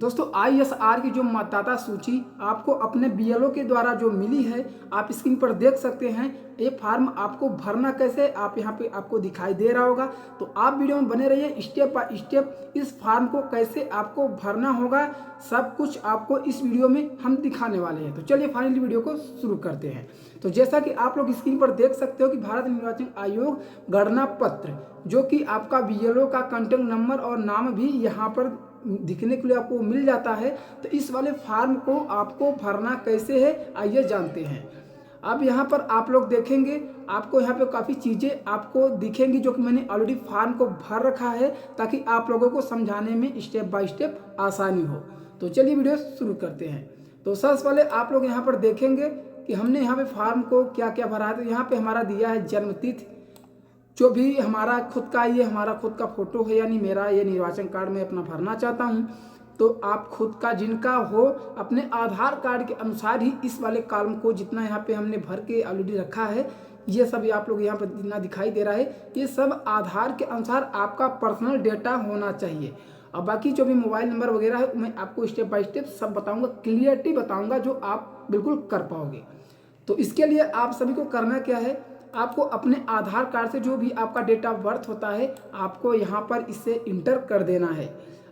दोस्तों ISR की जो मतदाता सूची आपको अपने BLO के द्वारा जो मिली है, आप स्क्रीन पर देख सकते हैं। ये फार्म आपको भरना कैसे आप यहाँ पे आपको दिखाई दे रहा होगा। तो आप वीडियो में बने रहिए, स्टेप बाय स्टेप इस फार्म को कैसे आपको भरना होगा सब कुछ आपको इस वीडियो में हम दिखाने वाले हैं। तो चलिए फाइनली वीडियो को शुरू करते हैं। तो जैसा कि आप लोग स्क्रीन पर देख सकते हो कि भारत निर्वाचन आयोग गणना पत्र जो कि आपका BLO का कॉन्टैक्ट नंबर और नाम भी यहाँ पर दिखने के लिए आपको मिल जाता है। तो इस वाले फार्म को आपको भरना कैसे है आइए जानते हैं। अब यहाँ पर आप लोग देखेंगे आपको यहाँ पे काफ़ी चीज़ें आपको दिखेंगी जो कि मैंने ऑलरेडी फार्म को भर रखा है ताकि आप लोगों को समझाने में स्टेप बाय स्टेप आसानी हो। तो चलिए वीडियो शुरू करते हैं। तो सबसे पहले आप लोग यहाँ पर देखेंगे कि हमने यहाँ पे फार्म को क्या क्या भरा है। तो यहाँ पे हमारा दिया है जन्मतिथि, जो भी हमारा खुद का ये हमारा खुद का फोटो है, यानी मेरा ये निर्वाचन कार्ड मैं अपना भरना चाहता हूँ। तो आप खुद का जिनका हो अपने आधार कार्ड के अनुसार ही इस वाले कॉलम को जितना यहाँ पे हमने भर के ऑलरेडी रखा है, ये सब आप लोग यहाँ पर जितना दिखाई दे रहा है ये सब आधार के अनुसार आपका पर्सनल डेटा होना चाहिए। और बाकी जो भी मोबाइल नंबर वगैरह है मैं आपको स्टेप बाय स्टेप सब बताऊँगा, क्लियरिटी बताऊँगा जो आप बिल्कुल कर पाओगे। तो इसके लिए आप सभी को करना क्या है, आपको अपने आधार कार्ड से जो भी आपका डेट ऑफ बर्थ होता है आपको यहाँ पर इसे इंटर कर देना है।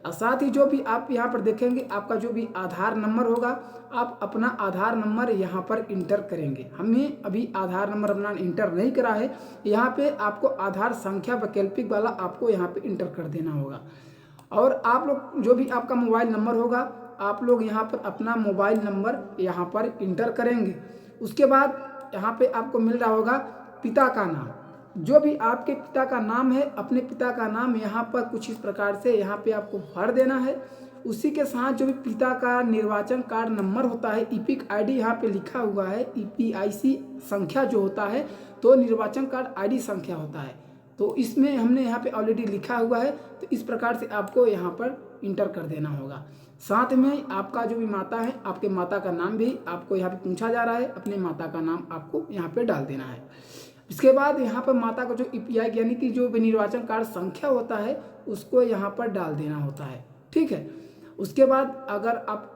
और साथ ही जो भी आप यहाँ पर देखेंगे आपका जो भी आधार नंबर होगा आप अपना आधार नंबर यहाँ पर इंटर करेंगे। हमें अभी आधार नंबर अपना इंटर नहीं करा है, यहाँ पे आपको आधार संख्या वैकल्पिक वाला आपको यहाँ पे इंटर कर देना होगा। और आप लोग जो भी आपका मोबाइल नंबर होगा आप लोग यहाँ पर अपना मोबाइल नंबर यहाँ पर इंटर करेंगे। उसके बाद यहाँ पे आपको मिल रहा होगा पिता का नाम, जो भी आपके पिता का नाम है अपने पिता का नाम यहाँ पर कुछ इस प्रकार से यहाँ पे आपको भर देना है। उसी के साथ जो भी पिता का निर्वाचन कार्ड नंबर होता है, EPIC ID यहाँ पे लिखा हुआ है, EPIC संख्या जो होता है तो निर्वाचन कार्ड ID संख्या होता है। तो इसमें हमने यहाँ पे ऑलरेडी लिखा हुआ है, तो इस प्रकार से आपको यहाँ पर इंटर कर देना होगा। साथ में आपका जो भी माता है आपके माता का नाम भी आपको यहाँ पे पूछा जा रहा है, अपने माता का नाम आपको यहाँ पे डाल देना है। इसके बाद यहाँ पर माता का जो EPI यानी कि जो निर्वाचन कार्ड संख्या होता है उसको यहाँ पर डाल देना होता है, ठीक है। उसके बाद अगर आप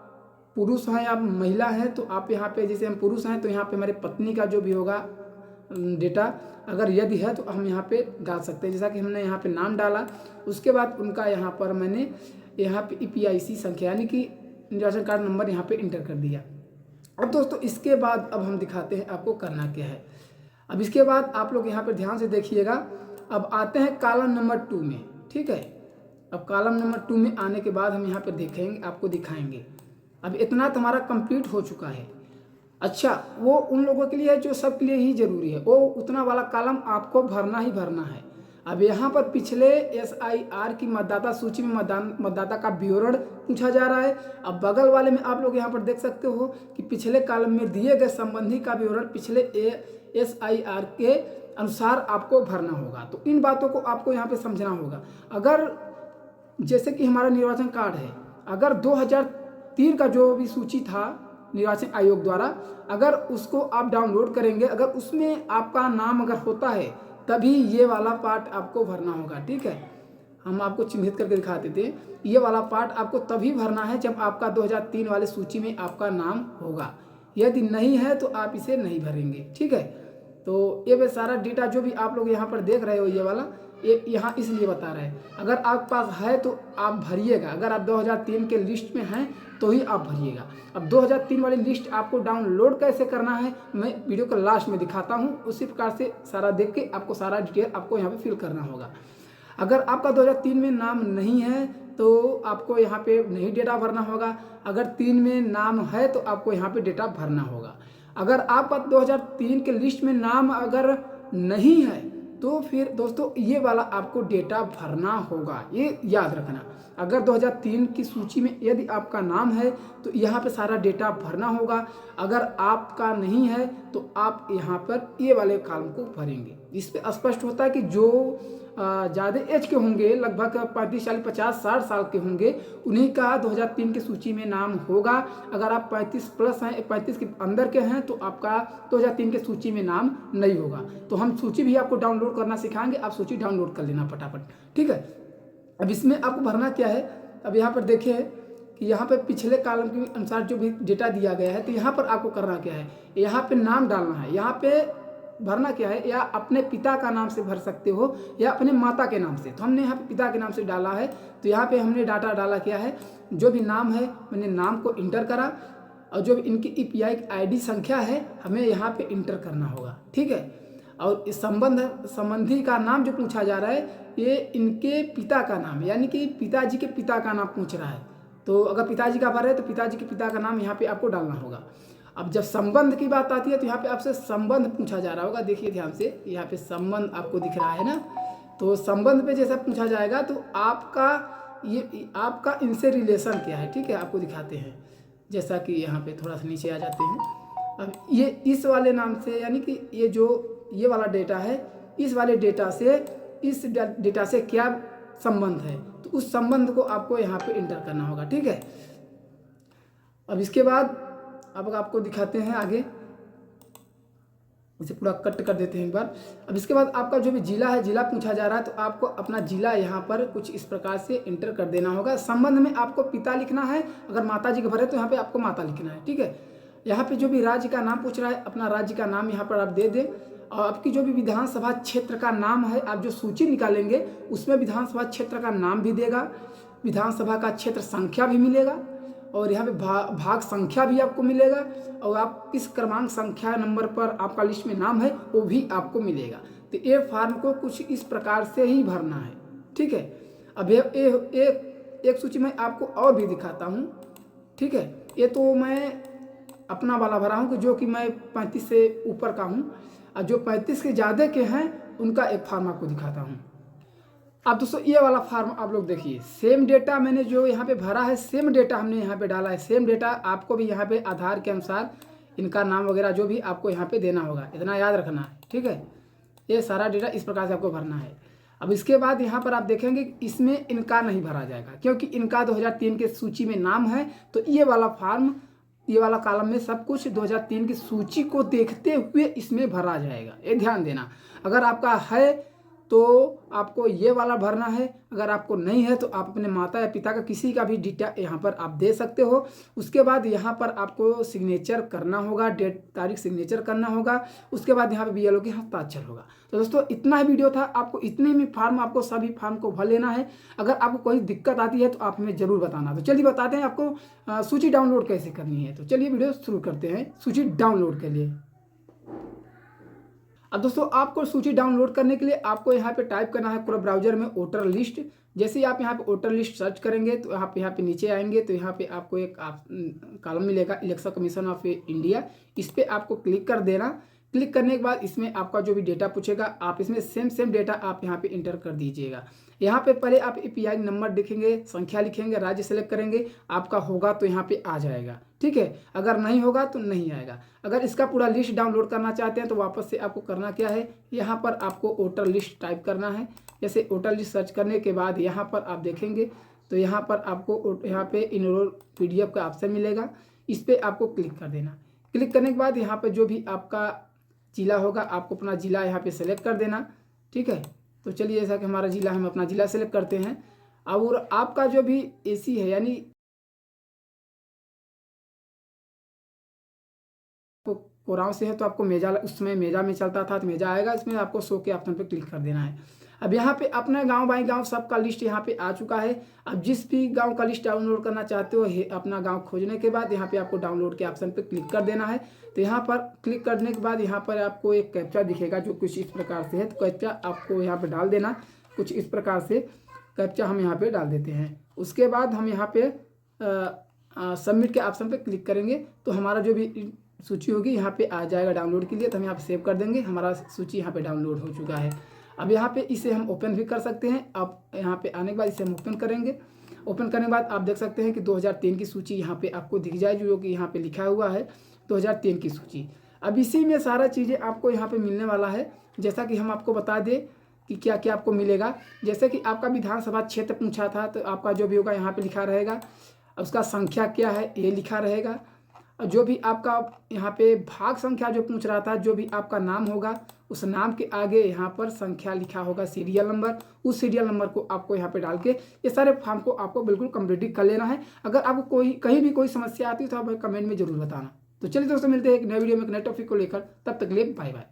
पुरुष हैं या महिला हैं तो आप यहाँ पे, जैसे हम पुरुष हैं तो यहाँ पे हमारे पत्नी का जो भी होगा डेटा अगर यदि है तो हम यहाँ पे डाल सकते हैं, जैसा कि हमने यहाँ पे नाम डाला। उसके बाद उनका यहाँ पर मैंने यहाँ पे EPIC संख्या यानी कि निर्वाचन कार्ड नंबर यहाँ पे इंटर कर दिया। अब दोस्तों इसके बाद अब हम दिखाते हैं आपको करना क्या है। अब इसके बाद आप लोग यहाँ पे ध्यान से देखिएगा, अब आते हैं कॉलम नंबर 2 में, ठीक है। अब कॉलम नंबर 2 में आने के बाद हम यहाँ पे देखेंगे, आपको दिखाएंगे। अब इतना तो हमारा कंप्लीट हो चुका है। अच्छा, वो उन लोगों के लिए है जो सब के लिए ही जरूरी है, वो उतना वाला कॉलम आपको भरना ही भरना है। अब यहाँ पर पिछले SIR की मतदाता सूची में मतदाता का विवरण पूछा जा रहा है। अब बगल वाले में आप लोग यहाँ पर देख सकते हो कि पिछले कॉलम में दिए गए संबंधी का विवरण पिछले SIR के अनुसार आपको भरना होगा। तो इन बातों को आपको यहाँ पे समझना होगा। अगर जैसे कि हमारा निर्वाचन कार्ड है, अगर 2003 का जो भी सूची था निर्वाचन आयोग द्वारा, अगर उसको आप डाउनलोड करेंगे, अगर उसमें आपका नाम अगर होता है तभी ये वाला पार्ट आपको भरना होगा, ठीक है। हम आपको चिन्हित करके दिखा देते हैं, ये वाला पार्ट आपको तभी भरना है जब आपका 2003 वाले सूची में आपका नाम होगा। यदि नहीं है तो आप इसे नहीं भरेंगे, ठीक है। तो ये सारा डेटा जो भी आप लोग यहाँ पर देख रहे हो ये वाला ये यहाँ इसलिए बता रहा है, अगर आपके पास है तो आप भरिएगा। अगर आप 2003 के लिस्ट में हैं तो ही आप भरिएगा। अब 2003 वाली लिस्ट आपको डाउनलोड कैसे करना है मैं वीडियो के लास्ट में दिखाता हूँ, उसी प्रकार से सारा देख के आपको सारा डिटेल आपको यहाँ पे फिल करना होगा। अगर आपका 2003 में नाम नहीं है तो आपको यहाँ पे नहीं डेटा भरना होगा, अगर 3 में नाम है तो आपको यहाँ पे डेटा भरना होगा। अगर आपका 2003 के लिस्ट में नाम अगर नहीं है तो फिर दोस्तों ये वाला आपको डेटा भरना होगा, ये याद रखना। अगर 2003 की सूची में यदि आपका नाम है तो यहाँ पे सारा डेटा भरना होगा। अगर आपका नहीं है तो आप यहाँ पर ये वाले कॉलम को भरेंगे। इस पे स्पष्ट होता है कि जो ज़्यादा एज के होंगे, लगभग 35 40 50 60 साल के होंगे, उन्हीं का 2003 की सूची में नाम होगा। अगर आप 35 प्लस हैं, 35 के अंदर के हैं तो आपका 2003 के सूची में नाम नहीं होगा। तो हम सूची भी आपको डाउनलोड करना सिखाएंगे, आप सूची डाउनलोड कर लेना फटाफट, ठीक है। अब इसमें आपको भरना क्या है, अब यहाँ पर देखिए कि यहाँ पे पिछले कॉलम के अनुसार जो भी डेटा दिया गया है, तो यहाँ पर आपको करना क्या है, यहाँ पे नाम डालना है, यहाँ पे भरना क्या है, या अपने पिता का नाम से भर सकते हो या अपने माता के नाम से। तो हमने यहाँ पे पिता के नाम से डाला है, तो यहाँ पे हमने डाटा डाला क्या है, जो भी नाम है मैंने नाम को इंटर करा, और जो भी इनकी EPI ID संख्या है हमें यहाँ पे इंटर करना होगा, ठीक है। और इस संबंधी का नाम जो पूछा जा रहा है, ये इनके पिता का नाम, यानी कि पिताजी के पिता का नाम पूछ रहा है। तो अगर पिताजी का भर है तो पिताजी के पिता का नाम यहाँ पे आपको डालना होगा। अब जब संबंध की बात आती है तो यहाँ पे आपसे संबंध पूछा जा रहा होगा, देखिए ध्यान से, यहाँ पे संबंध आपको दिख रहा है ना। तो संबंध पे जैसा पूछा जाएगा तो आपका इनसे रिलेशन क्या है, ठीक है, आपको दिखाते हैं। जैसा कि यहाँ पे थोड़ा सा नीचे आ जाते हैं। अब ये इस वाले नाम से, यानी कि ये वाला डेटा है, इस वाले डेटा से इस डेटा से क्या संबंध है, तो उस संबंध को आपको यहाँ पे इंटर करना होगा, ठीक है। अब इसके बाद अब आपको दिखाते हैं आगे, इसे पूरा कट कर देते हैं एक बार। अब इसके बाद आपका जो भी जिला है, जिला पूछा जा रहा है, तो आपको अपना जिला यहाँ पर कुछ इस प्रकार से इंटर कर देना होगा। संबंध में आपको पिता लिखना है, अगर माता जी का भरे तो यहाँ पे आपको माता लिखना है, ठीक है। यहाँ पे जो भी राज्य का नाम पूछ रहा है, अपना राज्य का नाम यहाँ पर आप दे दें, और आपकी जो भी विधानसभा क्षेत्र का नाम है, आप जो सूची निकालेंगे उसमें विधानसभा क्षेत्र का नाम भी देगा, विधानसभा का क्षेत्र संख्या भी मिलेगा, और यहाँ पे भाग संख्या भी आपको मिलेगा, और आप किस क्रमांक संख्या नंबर पर आपका लिस्ट में नाम है वो भी आपको मिलेगा। तो ये फॉर्म को कुछ इस प्रकार से ही भरना है, ठीक है। अब एक सूची में आपको और भी दिखाता हूँ, ठीक है। ये तो मैं अपना वाला भरा हूँ कि जो कि मैं 35 से ऊपर का हूँ, और जो 35 के ज़्यादा के हैं उनका एक फॉर्म आपको दिखाता हूँ। अब दोस्तों ये वाला फॉर्म आप लोग देखिए, सेम डेटा मैंने जो यहाँ पे भरा है, सेम डेटा हमने यहाँ पे डाला है, सेम डेटा आपको भी यहाँ पे आधार के अनुसार इनका नाम वगैरह जो भी आपको यहाँ पे देना होगा, इतना याद रखना है, ठीक है। ये सारा डेटा इस प्रकार से आपको भरना है। अब इसके बाद यहाँ पर आप देखेंगे इसमें इनका नहीं भरा जाएगा, क्योंकि इनका 2003 के सूची में नाम है। तो ये वाला फॉर्म, ये वाला कॉलम में सब कुछ 2003 की सूची को देखते हुए इसमें भरा जाएगा, ये ध्यान देना। अगर आपका है तो आपको ये वाला भरना है, अगर आपको नहीं है तो आप अपने माता या पिता का किसी का भी डेटा यहाँ पर आप दे सकते हो। उसके बाद यहाँ पर आपको सिग्नेचर करना होगा, डेट तारीख सिग्नेचर करना होगा, उसके बाद यहाँ पे BLO के हस्ताक्षर होगा। तो दोस्तों इतना ही वीडियो था, आपको इतने में फॉर्म, आपको सभी फॉर्म को भर लेना है। अगर आपको कोई दिक्कत आती है तो आप हमें ज़रूर बताना। तो चलिए बताते हैं आपको सूची डाउनलोड कैसे करनी है। तो चलिए वीडियो शुरू करते हैं सूची डाउनलोड के लिए। अब दोस्तों आपको सूची डाउनलोड करने के लिए आपको यहाँ पे टाइप करना है क्रोम ब्राउजर में वोटर लिस्ट। जैसे ही आप यहाँ पे वोटर लिस्ट सर्च करेंगे तो यहाँ पे नीचे आएंगे, तो यहाँ पे आपको एक कॉलम मिलेगा इलेक्शन कमीशन ऑफ इंडिया, इस पर आपको क्लिक कर देना। क्लिक करने के बाद इसमें आपका जो भी डेटा पूछेगा आप इसमें सेम डेटा आप यहाँ पे इंटर कर दीजिएगा। यहाँ पे पहले आप EPI नंबर लिखेंगे, संख्या लिखेंगे, राज्य सेलेक्ट करेंगे, आपका होगा तो यहाँ पे आ जाएगा, ठीक है। अगर नहीं होगा तो नहीं आएगा। अगर इसका पूरा लिस्ट डाउनलोड करना चाहते हैं तो वापस से आपको करना क्या है, यहाँ पर आपको वोटर लिस्ट टाइप करना है। जैसे वोटर लिस्ट सर्च करने के बाद यहाँ पर आप देखेंगे तो यहाँ पर आपको यहाँ पे इनरोल PDF का ऑप्शन मिलेगा, इस पर आपको क्लिक कर देना। क्लिक करने के बाद यहाँ पर जो भी आपका जिला होगा आपको अपना जिला यहाँ पे सेलेक्ट कर देना, ठीक है। तो चलिए जैसा कि हमारा जिला, हम अपना जिला सेलेक्ट करते हैं। और आपका जो भी AC है, यानी कोराव से है तो आपको मेजा, उस समय मेजा में चलता था तो मेजा आएगा, इसमें आपको शो के ऑप्शन पे क्लिक कर देना है। अब यहाँ पे अपना गांव बाई गांव सबका लिस्ट यहाँ पे आ चुका है। अब जिस भी गांव का लिस्ट डाउनलोड करना चाहते हो, अपना गांव खोजने के बाद यहाँ पे आपको डाउनलोड के ऑप्शन पे क्लिक कर देना है। तो यहाँ पर क्लिक करने के बाद यहाँ पर आपको एक कैप्चा दिखेगा जो कुछ इस प्रकार से है, तो कैप्चा आपको यहाँ पर डाल देना। कुछ इस प्रकार से कैप्चा हम यहाँ पर डाल देते हैं। उसके बाद हम यहाँ पे सबमिट के ऑप्शन पर क्लिक करेंगे तो हमारा जो भी सूची होगी यहाँ पे आ जाएगा डाउनलोड के लिए। तो हम यहाँ पे सेव कर देंगे, हमारा सूची यहाँ पे डाउनलोड हो चुका है। अब यहाँ पे इसे हम ओपन भी कर सकते हैं। अब यहाँ पे आने के बाद इसे हम ओपन करेंगे। ओपन करने के बाद आप देख सकते हैं कि 2003 की सूची यहाँ पे आपको दिख जाए, जो कि यहाँ पे लिखा हुआ है 2003 की सूची। अब इसी में सारा चीज़ें आपको यहाँ पे मिलने वाला है। जैसा कि हम आपको बता दें कि क्या क्या आपको मिलेगा। जैसे कि आपका विधानसभा क्षेत्र पूछा था तो आपका जो भी होगा यहाँ पर लिखा रहेगा, उसका संख्या क्या है ये लिखा रहेगा। जो भी आपका यहाँ पे भाग संख्या जो पूछ रहा था, जो भी आपका नाम होगा उस नाम के आगे यहाँ पर संख्या लिखा होगा, सीरियल नंबर, उस सीरियल नंबर को आपको यहाँ पे डाल के ये सारे फॉर्म को आपको बिल्कुल कंप्लीट कर लेना है। अगर आपको कोई कहीं भी कोई समस्या आती है तो आप कमेंट में जरूर बताना। तो चलिए दोस्तों, मिलते हैं एक नए वीडियो में एक नए टॉपिक को लेकर, तब तक के लिए बाय बाय।